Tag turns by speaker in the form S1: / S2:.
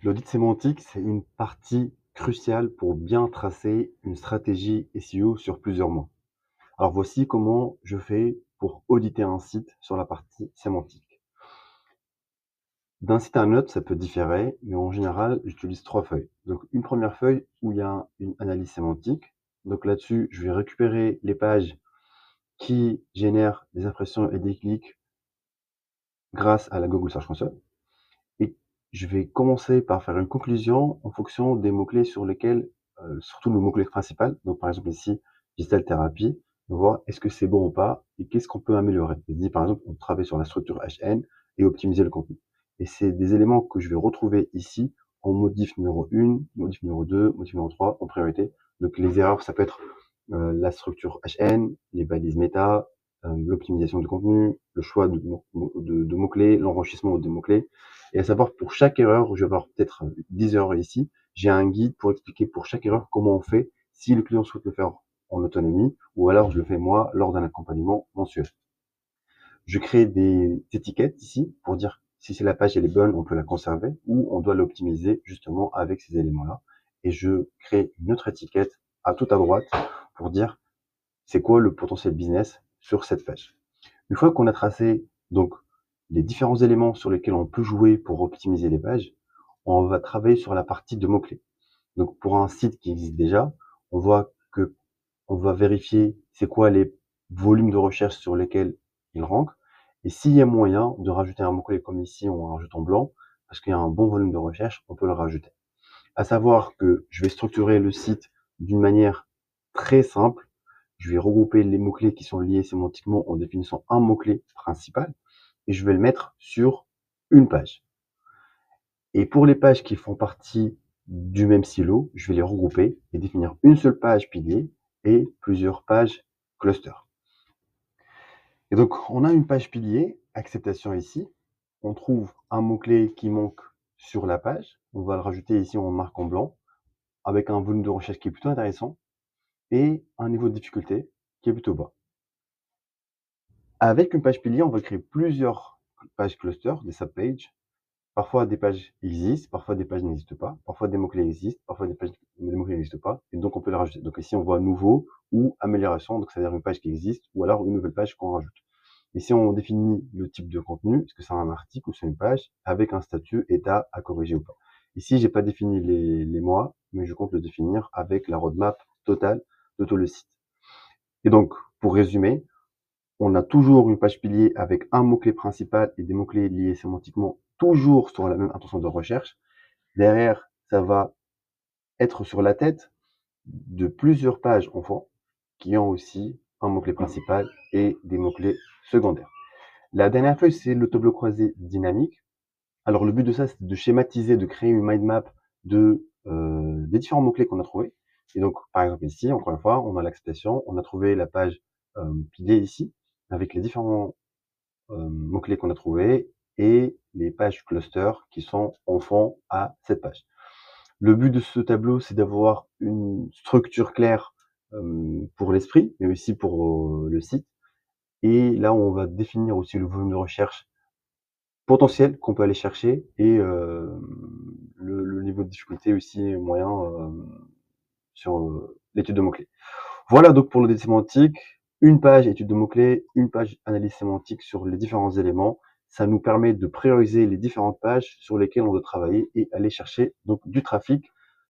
S1: L'audit sémantique, c'est une partie cruciale pour bien tracer une stratégie SEO sur plusieurs mois. Alors voici comment je fais pour auditer un site sur la partie sémantique. D'un site à un autre, ça peut différer, mais en général, j'utilise 3 feuilles. Donc une première feuille où il y a une analyse sémantique. Donc là-dessus, je vais récupérer les pages qui génèrent des impressions et des clics grâce à la Google Search Console. Et je vais commencer par faire une conclusion en fonction des mots-clés sur lesquels, surtout le mot-clé principal. Donc, par exemple, ici, digital thérapie, on voir est-ce que c'est bon ou pas et qu'est-ce qu'on peut améliorer. Je dis, par exemple, on travaille sur la structure HN et optimiser le contenu. Et c'est des éléments que je vais retrouver ici en modif numéro 1, modif numéro 2, modif numéro 3 en priorité. Donc, les erreurs, ça peut être la structure HN, les balises méta, l'optimisation du contenu, le choix de mots-clés, l'enrichissement des mots-clés. Et à savoir, pour chaque erreur, je vais avoir peut-être 10 erreurs ici, j'ai un guide pour expliquer pour chaque erreur comment on fait si le client souhaite le faire en autonomie ou alors je le fais moi lors d'un accompagnement mensuel. Je crée des étiquettes ici pour dire si la page elle est bonne, on peut la conserver ou on doit l'optimiser justement avec ces éléments-là. Et je crée une autre étiquette tout à droite pour dire c'est quoi le potentiel business sur cette page. Une fois qu'on a tracé donc les différents éléments sur lesquels on peut jouer pour optimiser les pages, on va travailler sur la partie de mots-clés. Donc pour un site qui existe déjà, on voit que on va vérifier c'est quoi les volumes de recherche sur lesquels il rank. Et s'il y a moyen de rajouter un mot-clé comme ici, on rajoute en blanc, parce qu'il y a un bon volume de recherche, on peut le rajouter. À savoir que je vais structurer le site d'une manière très simple. Je vais regrouper les mots-clés qui sont liés sémantiquement en définissant un mot-clé principal et je vais le mettre sur une page. Et pour les pages qui font partie du même silo, je vais les regrouper et définir une seule page pilier et plusieurs pages cluster. Et donc, on a une page pilier, acceptation ici. On trouve un mot-clé qui manque sur la page. On va le rajouter ici en marque en blanc avec un volume de recherche qui est plutôt intéressant et un niveau de difficulté qui est plutôt bas. Avec une page pilier, on va créer plusieurs pages clusters, des subpages. Parfois, des pages existent, parfois des pages n'existent pas, parfois des mots-clés existent, parfois des mots-clés n'existent pas, et donc on peut les rajouter. Donc ici, on voit nouveau ou amélioration, donc c'est-à-dire une page qui existe, ou alors une nouvelle page qu'on rajoute. Ici, on définit le type de contenu, est-ce que c'est un article ou c'est une page, avec un statut état à corriger ou pas. Ici, j'ai pas défini les mois, mais je compte le définir avec la roadmap totale de tout le site. Et donc, pour résumer, on a toujours une page pilier avec un mot-clé principal et des mots-clés liés sémantiquement, toujours sur la même intention de recherche. Derrière, ça va être sur la tête de plusieurs pages enfants qui ont aussi un mot-clé principal et des mots-clés secondaires. La dernière feuille, c'est le tableau croisé dynamique. Alors, le but de ça, c'est de schématiser, de créer une mind map des différents mots-clés qu'on a trouvés. Et donc, par exemple, ici, encore une fois, on a l'acceptation, on a trouvé la page pilier ici, avec les différents mots-clés qu'on a trouvés et les pages cluster qui sont enfants à cette page. Le but de ce tableau, c'est d'avoir une structure claire pour l'esprit, mais aussi pour le site. Et là, on va définir aussi le volume de recherche potentiel qu'on peut aller chercher et le niveau de difficulté aussi moyen sur l'étude de mots-clés. Voilà donc pour l'audit sémantique, une page étude de mots-clés, une page analyse sémantique sur les différents éléments. Ça nous permet de prioriser les différentes pages sur lesquelles on doit travailler et aller chercher donc du trafic